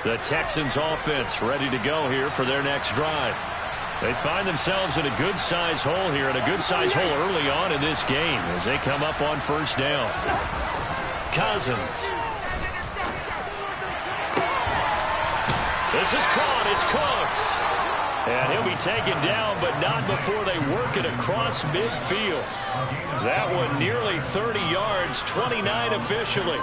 The Texans offense ready to go here for their next drive. They find themselves in a good-sized hole here, and a good-sized hole early on in this game as they come up on first down. Cousins. This is caught. It's Cooks. And he'll be taken down, but not before they work it across midfield. That one nearly 30 yards, 29 officially.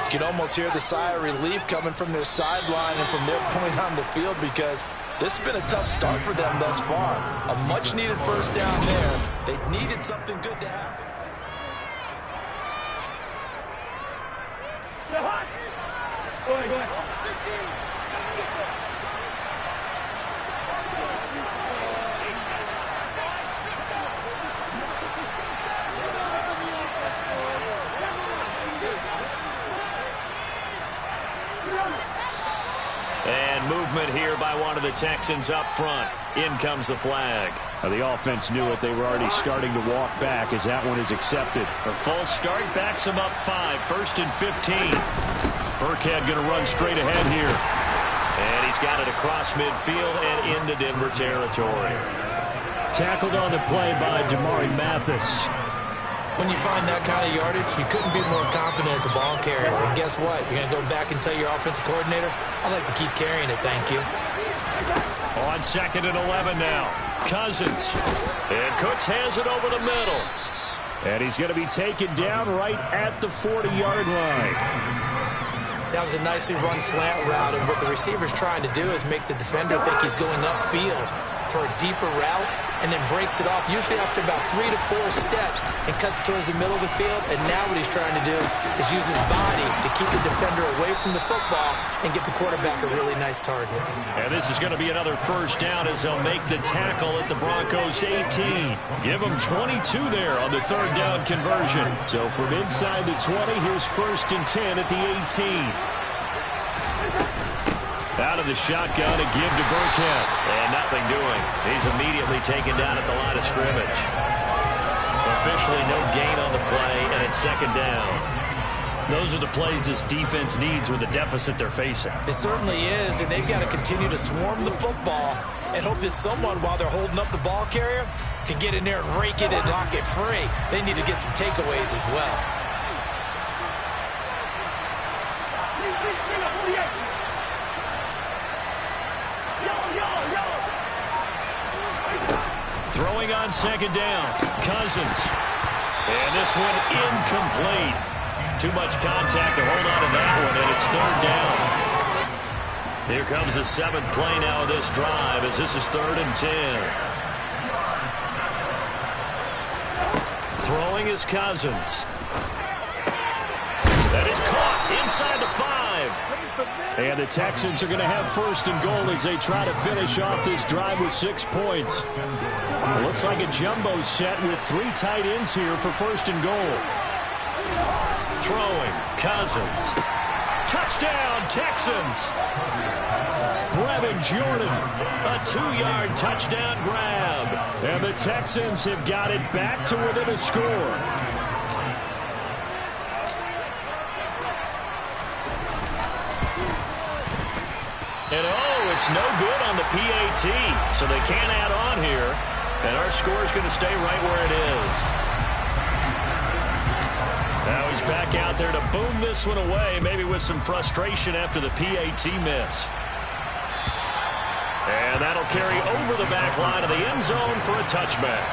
You can almost hear the sigh of relief coming from their sideline and from their point on the field, because this has been a tough start for them thus far. A much-needed first down there. They needed something good to happen. Go ahead. And movement here by one of the Texans up front. In comes the flag. Now, the offense knew it. They were already starting to walk back as that one is accepted. A false start backs him up 5. First and 15. Burkhead going to run straight ahead here. And he's got it across midfield and into Denver territory. Tackled on the play by Damari Mathis. When you find that kind of yardage, you couldn't be more confident as a ball carrier. And guess what? You're going to go back and tell your offensive coordinator, I'd like to keep carrying it, thank you. On second and 11 now. Cousins. And Cooks has it over the middle. And he's going to be taken down right at the 40-yard line. That was a nicely run slant route, and what the receiver's trying to do is make the defender think he's going upfield for a deeper route, and then breaks it off, usually after about 3 to 4 steps, and cuts towards the middle of the field. And now what he's trying to do is use his body to keep the defender away from the football and get the quarterback a really nice target. And this is going to be another first down as they'll make the tackle at the Broncos 18. Give them 22 there on the third down conversion. So from inside the 20, here's first and 10 at the 18. Out of the shotgun to give to Burkhead. And nothing doing. He's immediately taken down at the line of scrimmage. Officially no gain on the play, and it's second down. Those are the plays this defense needs with the deficit they're facing. It certainly is, and they've got to continue to swarm the football and hope that someone, while they're holding up the ball carrier, can get in there and rake it and lock it free. They need to get some takeaways as well. Throwing on second down. Cousins. And this one incomplete. Too much contact to hold on to that one, and it's third down. Here comes the 7th play now of this drive as this is 3rd and 10. Throwing is Cousins. That is caught inside the 5. And the Texans are going to have first and goal as they try to finish off this drive with 6 points. It looks like a jumbo set with 3 tight ends here for first and goal. Throwing, Cousins. Touchdown, Texans. Brevin Jordan. A 2-yard touchdown grab. And the Texans have got it back to within a score. And it's no good on the PAT, so they can't add on here. And our score is going to stay right where it is. Now he's back out there to boom this one away, maybe with some frustration after the PAT miss. And that'll carry over the back line of the end zone for a touchback.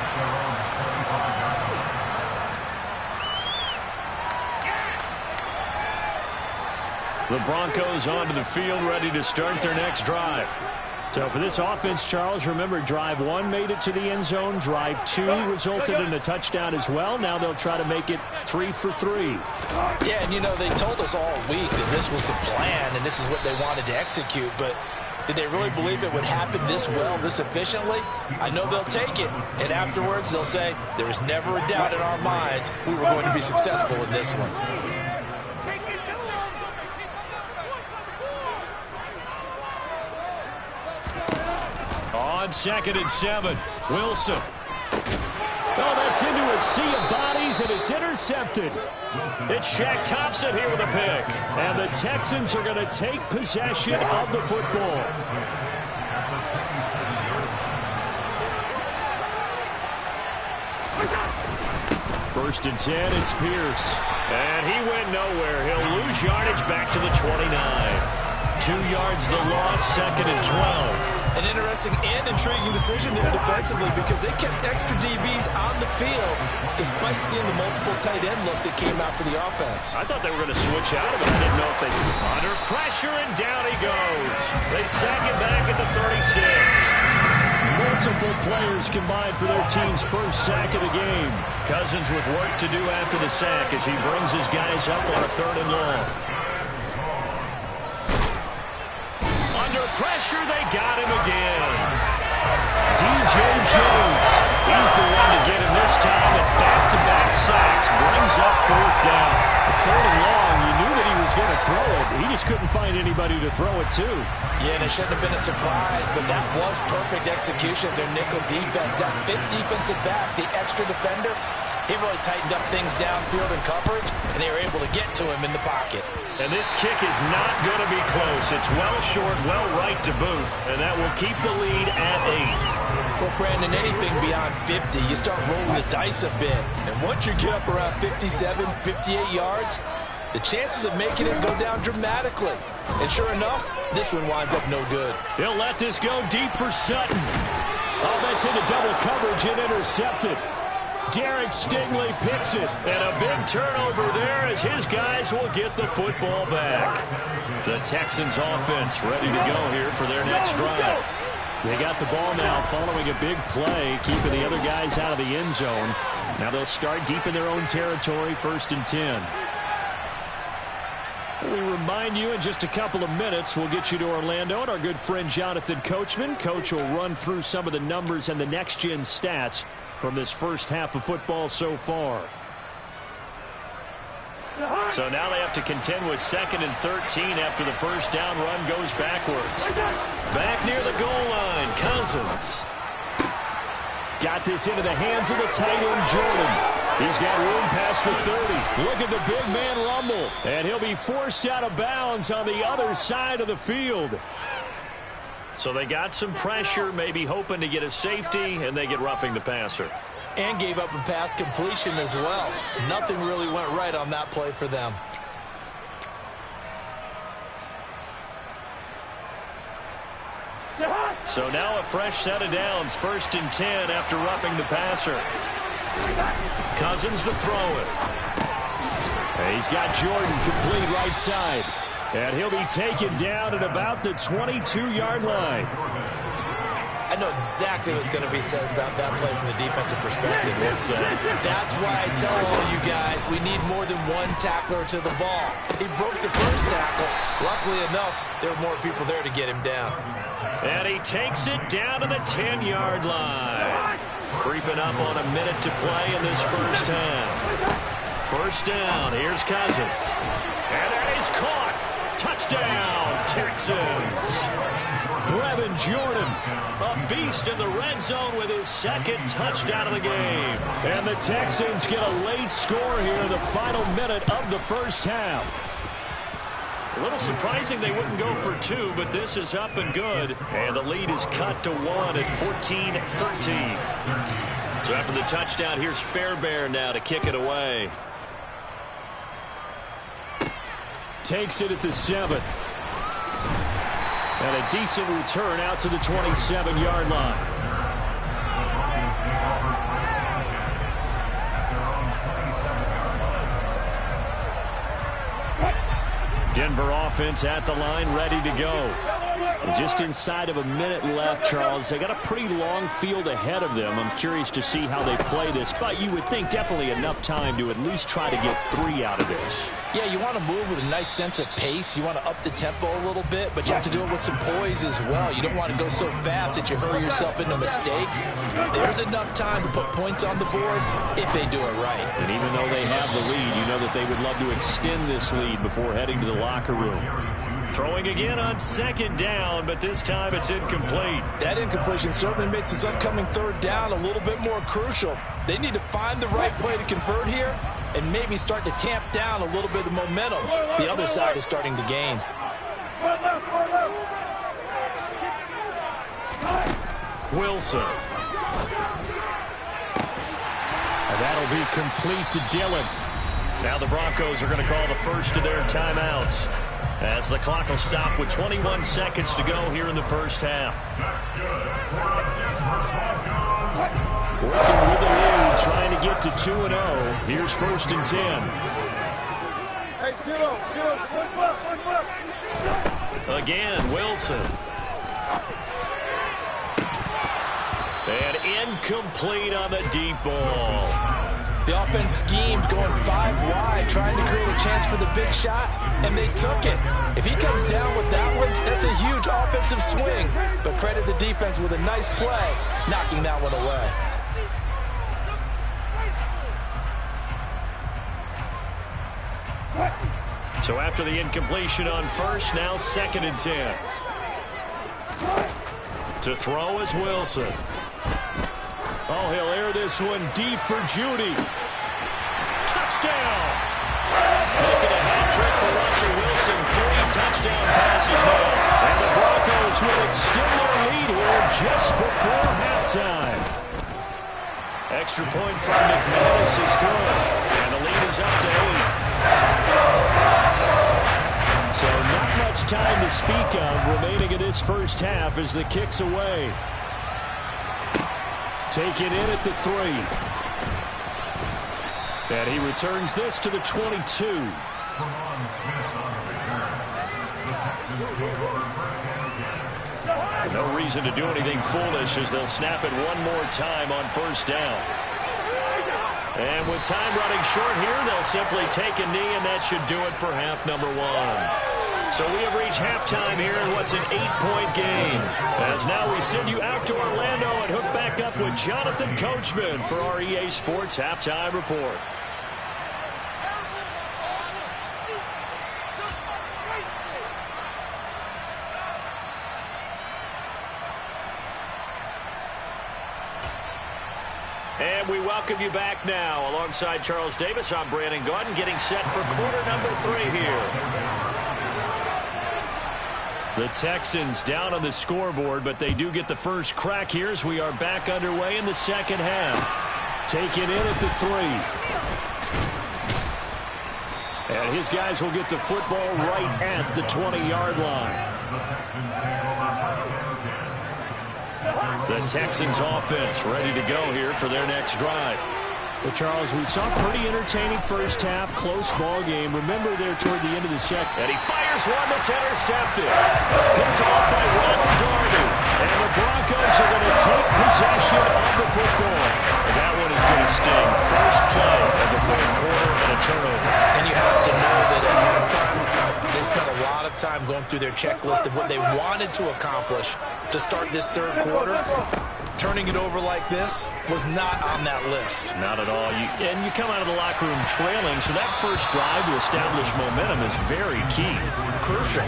The Broncos onto the field, ready to start their next drive. So for this offense, Charles, remember drive 1 made it to the end zone. Drive 2 resulted in a touchdown as well. Now they'll try to make it 3 for 3. Yeah, and you know, they told us all week that this was the plan and this is what they wanted to execute, but did they really believe it would happen this well, this efficiently? I know they'll take it, and afterwards they'll say, there was never a doubt in our minds we were going to be successful in this one. On 2nd and 7, Wilson. Oh, that's into his sea of bodies, and it's intercepted. It's Shaq Thompson here with a pick. And the Texans are going to take possession of the football. First and 10, it's Pierce. And he went nowhere. He'll lose yardage back to the 29. 2 yards the loss, 2nd and 12. An interesting and intriguing decision there defensively because they kept extra DBs on the field despite seeing the multiple tight end look that came out for the offense. I thought they were going to switch out of it. I didn't know if they... Under pressure, and down he goes. They sack him back at the 36. Multiple players combined for their team's first sack of the game. Cousins with work to do after the sack as he brings his guys up on a 3rd and long. Under pressure, they got him again. DJ Jones. He's the one to get him this time at back-to-back sacks. Brings up 4th down. 3rd and long, you knew that he was going to throw it. He just couldn't find anybody to throw it to. Yeah, and it shouldn't have been a surprise, but that was perfect execution of their nickel defense. That 5th defensive back, the extra defender, he really tightened up things downfield in coverage, and they were able to get to him in the pocket. And this kick is not going to be close. It's well short, well right to boot, and that will keep the lead at 8. Well, Brandon, anything beyond 50, you start rolling the dice a bit. And once you get up around 57, 58 yards, the chances of making it go down dramatically. And sure enough, this one winds up no good. He'll let this go deep for Sutton. Oh, that's into double coverage and intercepted. Derek Stingley picks it. And a big turnover there as his guys will get the football back. The Texans offense ready to go here for their next drive. They got the ball now following a big play, keeping the other guys out of the end zone. Now they'll start deep in their own territory, 1st and 10. We remind you in just a couple of minutes, we'll get you to Orlando and our good friend Jonathan Coachman. Coach will run through some of the numbers and the next-gen stats from this first half of football so far. So now they have to contend with 2nd and 13 after the first down run goes backwards. Back near the goal line, Cousins. Got this into the hands of the tight end, Jordan. He's got room past the 30. Look at the big man rumble. And he'll be forced out of bounds on the other side of the field. So they got some pressure, maybe hoping to get a safety, and they get roughing the passer. And gave up a pass completion as well. Nothing really went right on that play for them. So now a fresh set of downs, 1st and 10 after roughing the passer. Cousins to throw it. He's got Jordan complete right side. And he'll be taken down at about the 22-yard line. I know exactly what's going to be said about that play from the defensive perspective. What's that? That's why I tell all you guys we need more than one tackler to the ball. He broke the first tackle. Luckily enough, there were more people there to get him down. And he takes it down to the 10-yard line. Creeping up on a minute to play in this first half. First down, here's Cousins. And that is caught. Touchdown, Texans. Brevin Jordan, a beast in the red zone with his 2nd touchdown of the game. And the Texans get a late score here in the final minute of the first half. A little surprising they wouldn't go for 2, but this is up and good. And the lead is cut to 1 at 14-13. So after the touchdown, here's Fairbairn now to kick it away. Takes it at the 7. And a decent return out to the 27-yard line. Denver offense at the line, ready to go. Just inside of a minute left, Charles. They got a pretty long field ahead of them. I'm curious to see how they play this, but you would think definitely enough time to at least try to get 3 out of this. Yeah, you want to move with a nice sense of pace. You want to up the tempo a little bit, but you have to do it with some poise as well. You don't want to go so fast that you hurry yourself into mistakes. There's enough time to put points on the board if they do it right. And even though they have the lead, you know that they would love to extend this lead before heading to the locker room. Throwing again on 2nd down, but this time it's incomplete. That incompletion certainly makes this upcoming 3rd down a little bit more crucial. They need to find the right play to convert here and maybe start to tamp down a little bit of the momentum the other side is starting to gain. Wilson. And that'll be complete to Dillon. Now the Broncos are going to call the first of their timeouts as the clock will stop with 21 seconds to go here in the first half. Working with the lead, trying to get to 2-0. Here's 1st and 10. Again, Wilson. And incomplete on the deep ball. The offense schemed, going 5 wide, trying to create a chance for the big shot, and they took it. If he comes down with that one, that's a huge offensive swing. But credit the defense with a nice play, knocking that one away. So after the incompletion on first, now 2nd and 10. To throw is Wilson. Oh, he'll air this one deep for Judy. Touchdown! Making a hat trick for Russell Wilson. 3 touchdown passes now. And the Broncos will extend their lead here just before halftime. Extra point from McManus is good. And the lead is up to 8. So not much time to speak of remaining in this first half as the kick's away. Taken in at the 3. And he returns this to the 22. No reason to do anything foolish as they'll snap it one more time on first down. And with time running short here, they'll simply take a knee, and that should do it for half number 1. So we have reached halftime here in what's an 8-point game. As now we send you out to Orlando and hook back up with Jonathan Coachman for our EA Sports Halftime Report. And we welcome you back now. Alongside Charles Davis, I'm Brandon Gaudin, getting set for quarter number 3 here. The Texans down on the scoreboard, but they do get the first crack here as we are back underway in the second half. Taken in at the 3. And his guys will get the football right at the 20-yard line. The Texans offense ready to go here for their next drive. Well, Charles, we saw a pretty entertaining first half, close ball game. Remember there toward the end of the second. And he fires one that's intercepted. Picked off by Ronald Darby. And the Broncos are going to take possession of the football. And that one is going to sting. First play of the 3rd quarter and a turnover. And you have to know that at halftime, they spent a lot of time going through their checklist of what they wanted to accomplish to start this 3rd quarter. Turning it over like this was not on that list. Not at all. And you come out of the locker room trailing, so that first drive to establish momentum is very key. Crucial.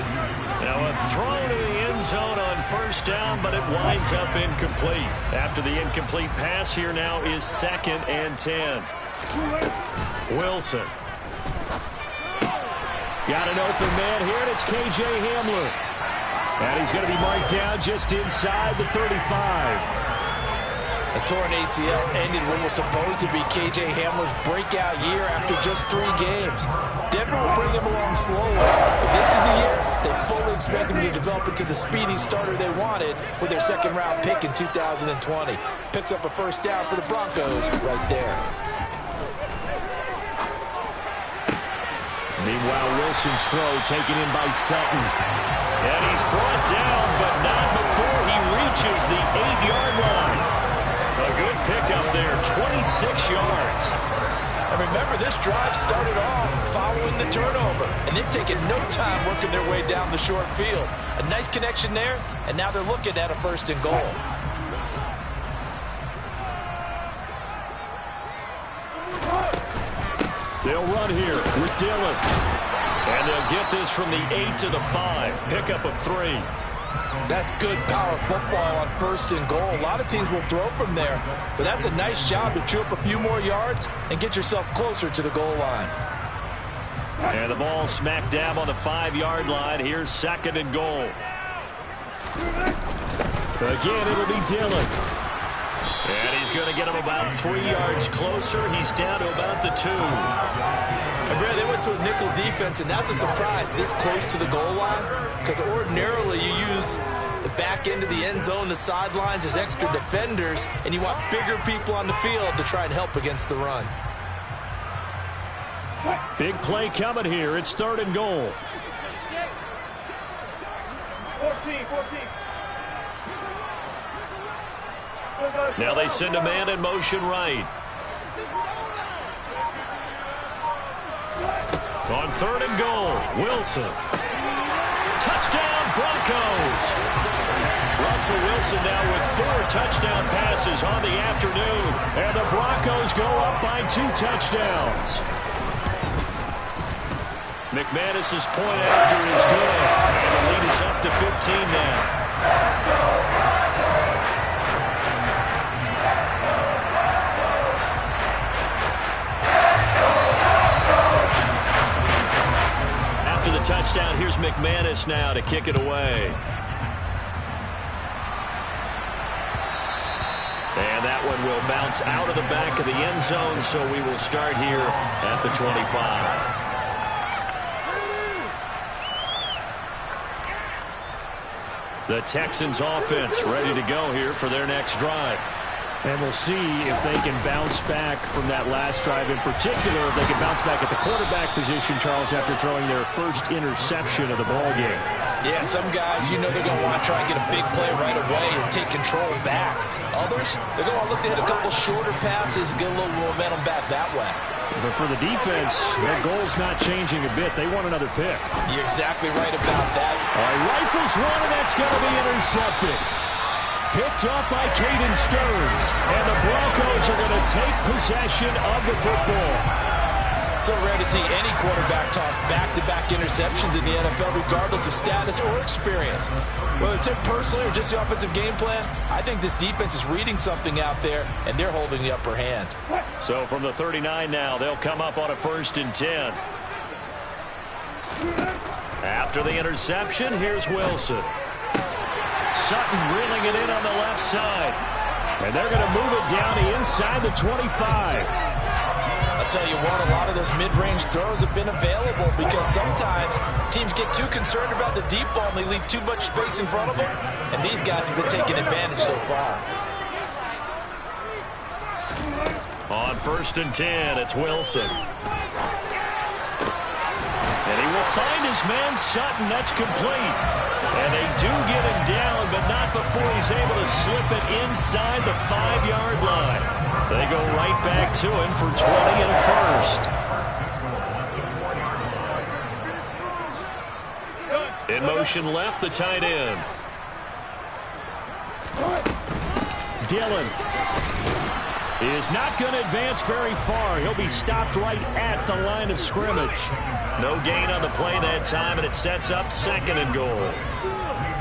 Now a throw to the end zone on first down, but it winds up incomplete. After the incomplete pass, here now is 2nd and 10. Wilson. Got an open man here, and it's K.J. Hamler. And he's going to be marked down just inside the 35. A torn ACL ended what was supposed to be K.J. Hamler's breakout year after just 3 games. Denver will bring him along slowly, but this is the year they fully expect him to develop into the speedy starter they wanted with their 2nd-round pick in 2020. Picks up a first down for the Broncos right there. Meanwhile, Wilson's throw taken in by Sutton. And he's brought down, but not before he reaches the 8-yard line. A good pickup there, 26 yards. And remember, this drive started off following the turnover, and they've taken no time working their way down the short field. A nice connection there, and now they're looking at a 1st and goal. They'll run here with Dillon. And they'll get this from the 8 to the 5. Pickup of 3. That's good power football on 1st and goal. A lot of teams will throw from there, but that's a nice job to chew up a few more yards and get yourself closer to the goal line. And the ball smack dab on the 5-yard line. Here's 2nd and goal. Again, it'll be Dillon. And he's going to get him about 3 yards closer. He's down to about the 2. And Brad, they went to a nickel defense, and that's a surprise this close to the goal line, because ordinarily you use the back end of the end zone, the sidelines as extra defenders, and you want bigger people on the field to try and help against the run. Big play coming here. It's 3rd and goal. 14. Now they send a man in motion right. On 3rd and goal, Wilson. Touchdown, Broncos. Russell Wilson now with 4 touchdown passes on the afternoon. And the Broncos go up by 2 touchdowns. McManus's point after is good. And the lead is up to 15 now. After the touchdown, here's McManus now to kick it away. And that one will bounce out of the back of the end zone, so we will start here at the 25. The Texans offense ready to go here for their next drive. And we'll see if they can bounce back from that last drive. In particular, if they can bounce back at the quarterback position, Charles, after throwing their first interception of the ball game. Yeah, some guys, you know they're going to want to try and get a big play right away and take control back. Others, they're going to look to hit a couple shorter passes, get a little momentum back that way. But for the defense, their goal's not changing a bit. They want another pick. You're exactly right about that. All right, rifles one, and that's going to be intercepted. Picked up by Caden Stearns. And the Broncos are going to take possession of the football. So rare to see any quarterback toss back-to-back interceptions in the NFL, regardless of status or experience. Whether it's him personally or just the offensive game plan, I think this defense is reading something out there, and they're holding the upper hand. So from the 39 now, they'll come up on a 1st and 10. After the interception, here's Wilson. Sutton reeling it in on the left side. And they're going to move it down to inside the 25. I'll tell you what, a lot of those mid-range throws have been available because sometimes teams get too concerned about the deep ball and they leave too much space in front of them. And these guys have been taking advantage so far. On 1st and 10, it's Wilson. And he will find his man Sutton. That's complete. And they do get him down, but not before he's able to slip it inside the 5-yard line. They go right back to him for 20 and a 1st. In motion left, the tight end. Dillon is not going to advance very far. He'll be stopped right at the line of scrimmage. No gain on the play that time, and it sets up 2nd and goal.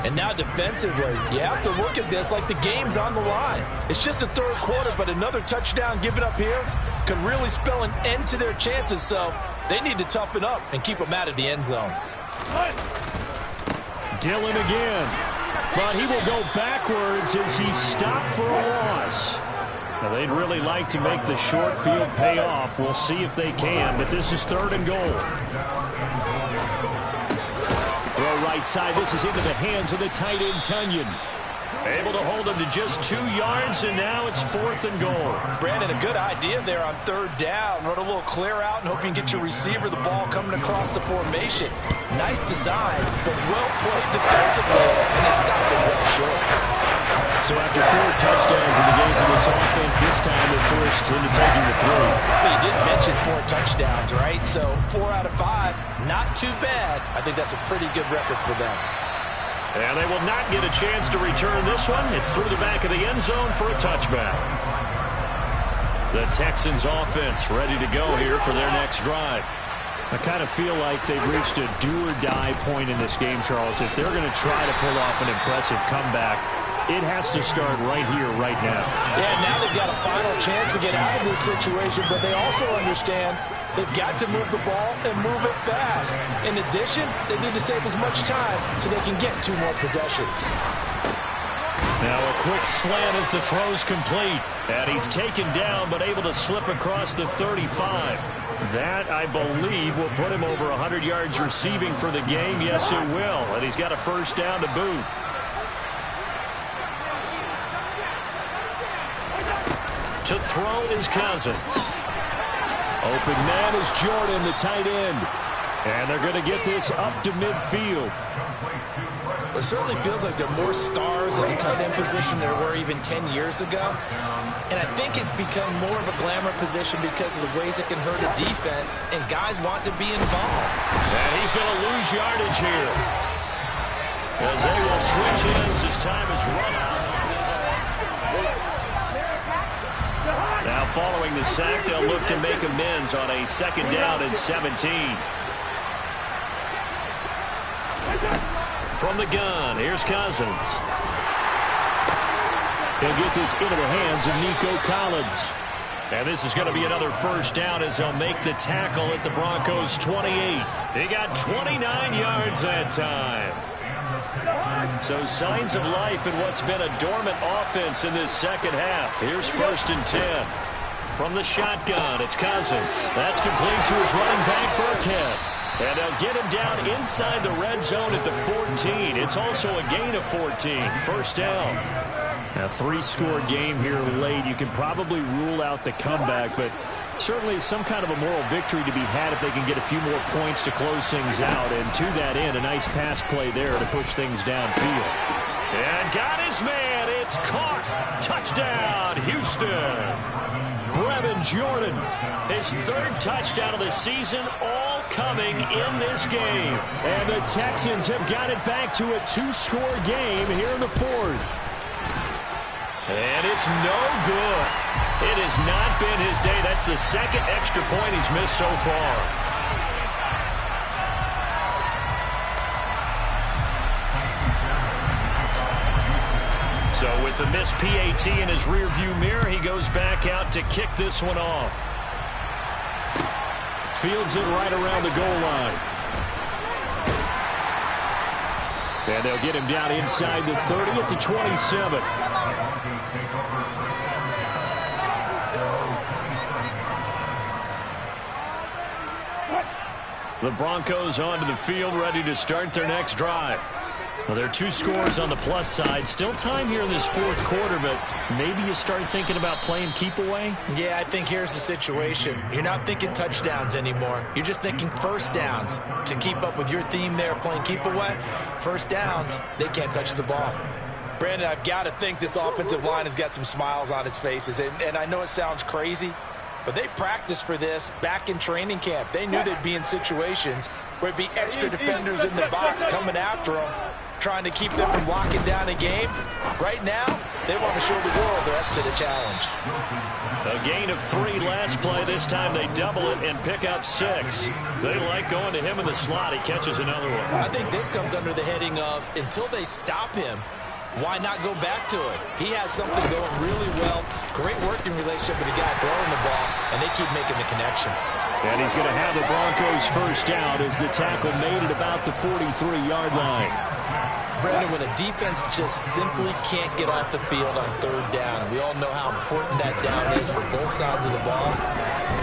And now defensively, you have to look at this like the game's on the line. It's just the 3rd quarter, but another touchdown given up here could really spell an end to their chances, so they need to toughen up and keep them out of the end zone. Dillon again, but he will go backwards as he's stopped for a loss. Now, they'd really like to make the short field pay off. We'll see if they can, but this is 3rd and goal. Throw right side. This is into the hands of the tight end, Tunyon. Able to hold him to just 2 yards, and now it's 4th and goal. Brandon, a good idea there on 3rd down. Run a little clear out and hope you can get your receiver the ball coming across the formation. Nice design, but well played defensively, and they stopped it well short. So after 4 touchdowns in the game for this offense, this time they're forced into taking the 3. Well, you did mention 4 touchdowns, right? So 4 out of 5, not too bad. I think that's a pretty good record for them. And they will not get a chance to return this one. It's through the back of the end zone for a touchback. The Texans offense ready to go here for their next drive. I kind of feel like they've reached a do-or-die point in this game, Charles. If they're going to try to pull off an impressive comeback, it has to start right here, right now. Yeah, now they've got a final chance to get out of this situation, but they also understand they've got to move the ball and move it fast. In addition, they need to save as much time so they can get 2 more possessions. Now a quick slant as the throw's complete. And he's taken down but able to slip across the 35. That, I believe, will put him over 100 yards receiving for the game. Yes, it will. And he's got a first down to boot. To throw is Cousins. Open man is Jordan, the tight end. And they're going to get this up to midfield. It certainly feels like there are more stars at the tight end position than there were even 10 years ago. And I think it's become more of a glamour position because of the ways it can hurt a defense, and guys want to be involved. And he's going to lose yardage here, as they will switch ends as time is run out. Now following the sack, they'll look to make amends on a 2nd down and 17. From the gun, here's Cousins. He'll get this into the hands of Nico Collins. And this is going to be another first down as they'll make the tackle at the Broncos' 28. They got 29 yards that time. So signs of life in what's been a dormant offense in this second half. Here's 1st and 10. From the shotgun, it's Cousins. That's complete to his running back, Burkhead. And they'll get him down inside the red zone at the 14. It's also a gain of 14. First down. A 3-score game here late. You can probably rule out the comeback, but certainly some kind of a moral victory to be had if they can get a few more points to close things out. And to that end, a nice pass play there to push things downfield. And got his man. It's caught. Touchdown, Houston. Brevin Jordan, his 3rd touchdown of the season, all coming in this game. And the Texans have got it back to a 2-score game here in the 4th. And it's no good. It has not been his day. That's the 2nd extra point he's missed so far. So with the missed PAT in his rearview mirror, he goes back out to kick this one off. Fields it right around the goal line. And they'll get him down inside the 30 at the 27. The Broncos onto the field, ready to start their next drive. Well, there are 2 scores on the plus side. Still time here in this 4th quarter, but maybe you start thinking about playing keep away? Yeah, I think here's the situation. You're not thinking touchdowns anymore. You're just thinking first downs. To keep up with your theme there, playing keep away, first downs, they can't touch the ball. Brandon, I've got to think this offensive line has got some smiles on its faces. And I know it sounds crazy, but they practiced for this back in training camp. They knew they'd be in situations where it'd be extra defenders in the box coming after them, trying to keep them from locking down a game. Right now, they want to show the world they're up to the challenge. A gain of 3 last play. This time they double it and pick up 6. They like going to him in the slot. He catches another one. I think this comes under the heading of, until they stop him, why not go back to it? He has something going really well. Great working relationship with the guy throwing the ball, and they keep making the connection. And he's going to have the Broncos first down as the tackle made at about the 43-yard line. Brandon, when a defense just simply can't get off the field on 3rd down, and we all know how important that down is for both sides of the ball,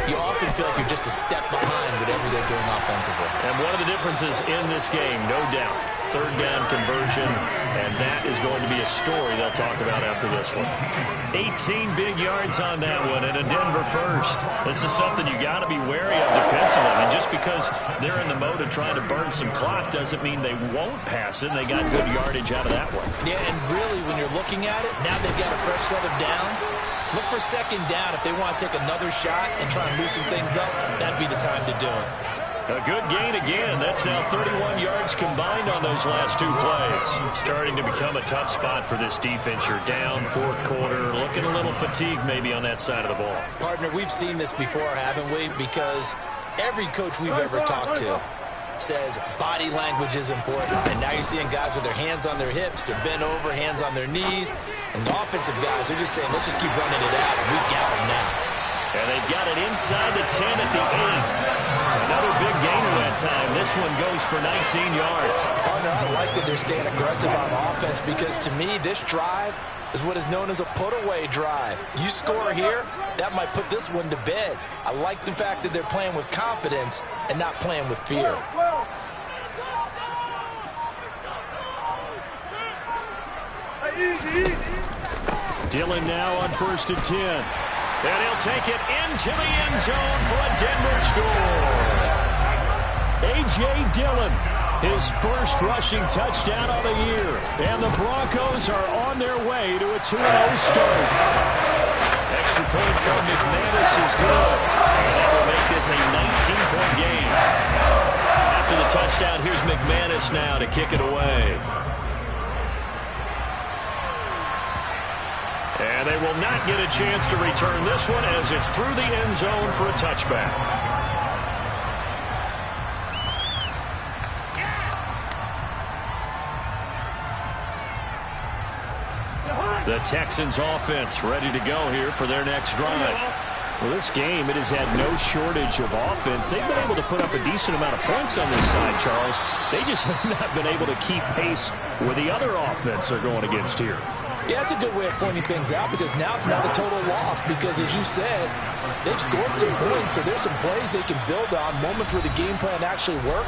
you often feel like you're just a step behind whatever they're doing offensively. And one of the differences in this game, no doubt, 3rd down conversion, and that is going to be a story they'll talk about after this one. 18 big yards on that one, and a Denver first. This is something you got to be wary of defensively. I mean, just because they're in the mode of trying to burn some clock doesn't mean they won't pass it. They got good yardage out of that one. Yeah, and really, when you're looking at it, now they've got a fresh set of downs. Look for 2nd down. If they want to take another shot and try and loosen things up, that'd be the time to do it. A good gain again. That's now 31 yards combined on those last 2 plays. Starting to become a tough spot for this defense. You're down 4th quarter, looking a little fatigued maybe on that side of the ball. Partner, we've seen this before, haven't we? Because Every coach we've ever talked to says body language is important. And now you're seeing guys with their hands on their hips, they're bent over, hands on their knees. And the offensive guys are just saying, let's just keep running it out, and we've got them now. And they've got it inside the 10 at the 8. Another big gainer that time. This one goes for 19 yards. Partner, I like that they're staying aggressive on offense because to me, this drive is what is known as a put-away drive. You score here, that might put this one to bed. I like the fact that they're playing with confidence and not playing with fear. Dillon now on 1st and 10. And he'll take it into the end zone for a Denver score. A.J. Dillon, his first rushing touchdown of the year. And the Broncos are on their way to a 2-0 start. Extra point from McManus is good. And that will make this a 19-point game. After the touchdown, here's McManus now to kick it away. And they will not get a chance to return this one as it's through the end zone for a touchback. The Texans offense ready to go here for their next drive. Well, this game, it has had no shortage of offense. They've been able to put up a decent amount of points on this side, Charles. They just have not been able to keep pace with the other offense they're going against here. Yeah, it's a good way of pointing things out because now it's not a total loss because, as you said, they've scored some points, so there's some plays they can build on, moments where the game plan actually worked.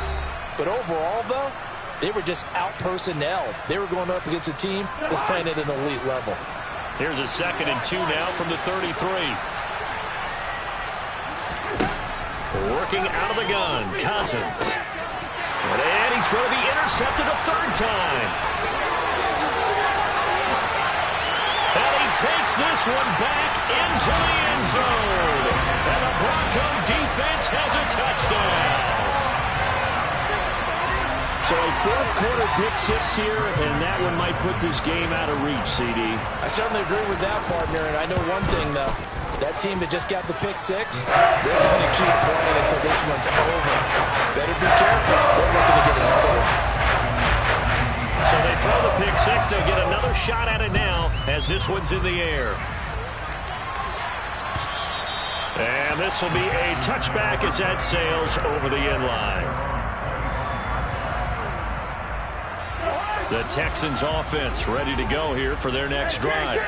But overall, though, they were just out-personnel. They were going up against a team that's playing at an elite level. Here's a 2nd and 2 now from the 33. Working out of the gun, Cousins. And he's going to be intercepted a 3rd time. Takes this one back into the end zone. And the Bronco defense has a touchdown. So a 4th-quarter pick-6 here, and that one might put this game out of reach, CD. I certainly agree with that, partner. And I know one thing, though. That team that just got the pick-6, they're going to keep playing until this one's over. Better be careful. They're looking to get another one. So they throw the pick-6. They'll get another shot at it now as this one's in the air. And this will be a touchback as that sails over the end line. The Texans offense ready to go here for their next drive.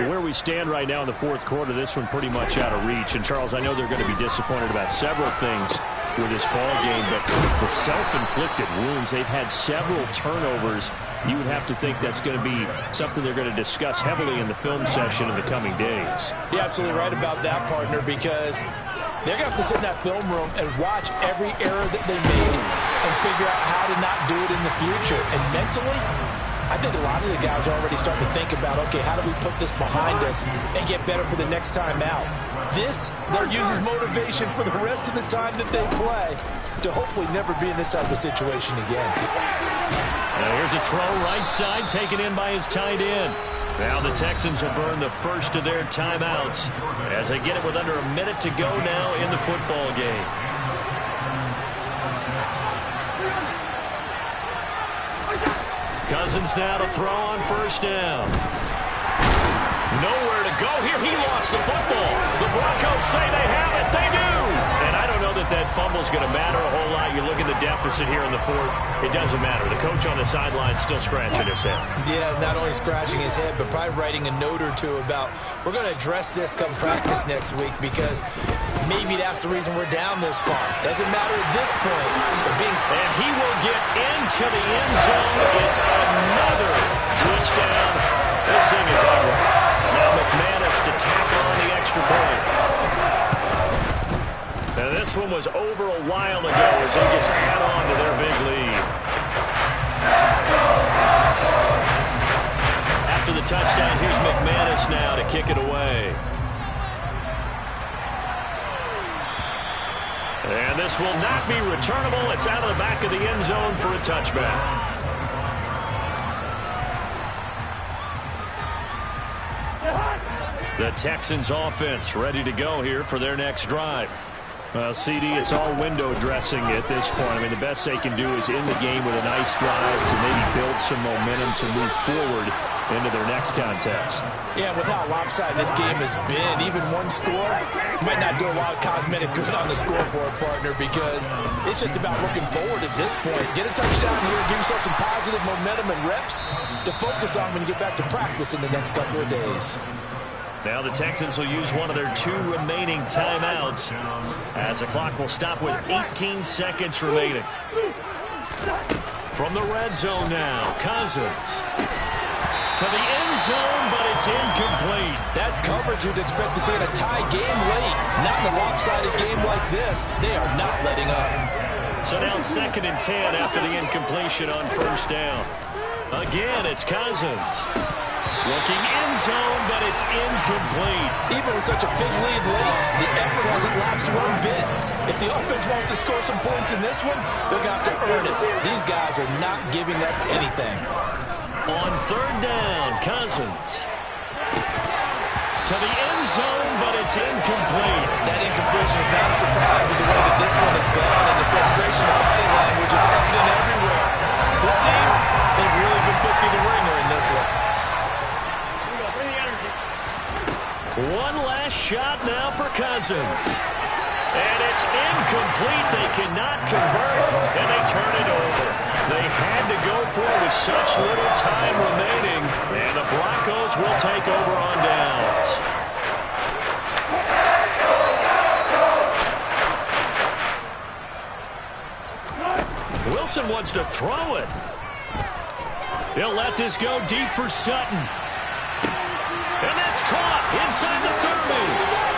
Where we stand right now in the 4th quarter, this one pretty much out of reach. And, Charles, I know they're going to be disappointed about several things with this ball game, but the self-inflicted wounds, they've had several turnovers. You would have to think that's going to be something they're going to discuss heavily in the film session in the coming days. You're absolutely right about that, partner, because they're going to have to sit in that film room and watch every error that they made and figure out how to not do it in the future. And mentally, I think a lot of the guys are already starting to think about, okay, how do we put this behind us and get better for the next time out? This, they'll use as motivation for the rest of the time that they play to hopefully never be in this type of situation again. Now here's a throw right side taken in by his tight end. Now the Texans will burn the first of their timeouts as they get it with under a minute to go now in the football game. Cousins now to throw on 1st down. Nowhere to go here. He lost the football. The Broncos say they have it. They do. And I don't know that that fumble is going to matter a whole lot. You look at the deficit here in the 4th. It doesn't matter. The coach on the sideline still scratching his head. Yeah, not only scratching his head, but probably writing a note or two about we're going to address this come practice next week because maybe that's the reason we're down this far. Doesn't matter at this point. And he will get into the end zone. It's another touchdown. This thing is over. Now McManus to tack on the extra point. Now this one was over a while ago as they just add on to their big lead. After the touchdown, here's McManus now to kick it away. And this will not be returnable. It's out of the back of the end zone for a touchback. The Texans offense ready to go here for their next drive. Well, CD, it's all window dressing at this point. I mean, the best they can do is end the game with a nice drive to maybe build some momentum to move forward into their next contest. Yeah, with how lopsided this game has been, even one score might not do a lot of cosmetic good on the scoreboard, partner, because it's just about looking forward at this point. Get a touchdown here, give yourself some positive momentum and reps to focus on when you get back to practice in the next couple of days. Now the Texans will use one of their 2 remaining timeouts as the clock will stop with 18 seconds remaining. From the red zone now, Cousins to the end zone, but it's incomplete. That's coverage you'd expect to see in a tie game late. Not in a lopsided game like this. They are not letting up. So now 2nd and 10 after the incompletion on 1st down. Again, it's Cousins. Looking end zone, but it's incomplete. Even with such a big lead late, the effort hasn't lapsed one bit. If the offense wants to score some points in this one, they're going to have to earn it. These guys are not giving up anything. On 3rd down, Cousins to the end zone, but it's incomplete. That incompletion is not a surprise with the way that this one has gone, and the frustration of body language is evident everywhere. This team, they've really been put through the ringer in this one. One last shot now for Cousins. And it's incomplete. They cannot convert, and they turn it over. They had to go for it with such little time remaining, and the Broncos will take over on downs. Wilson wants to throw it. He'll let this go deep for Sutton. And that's caught inside the 30.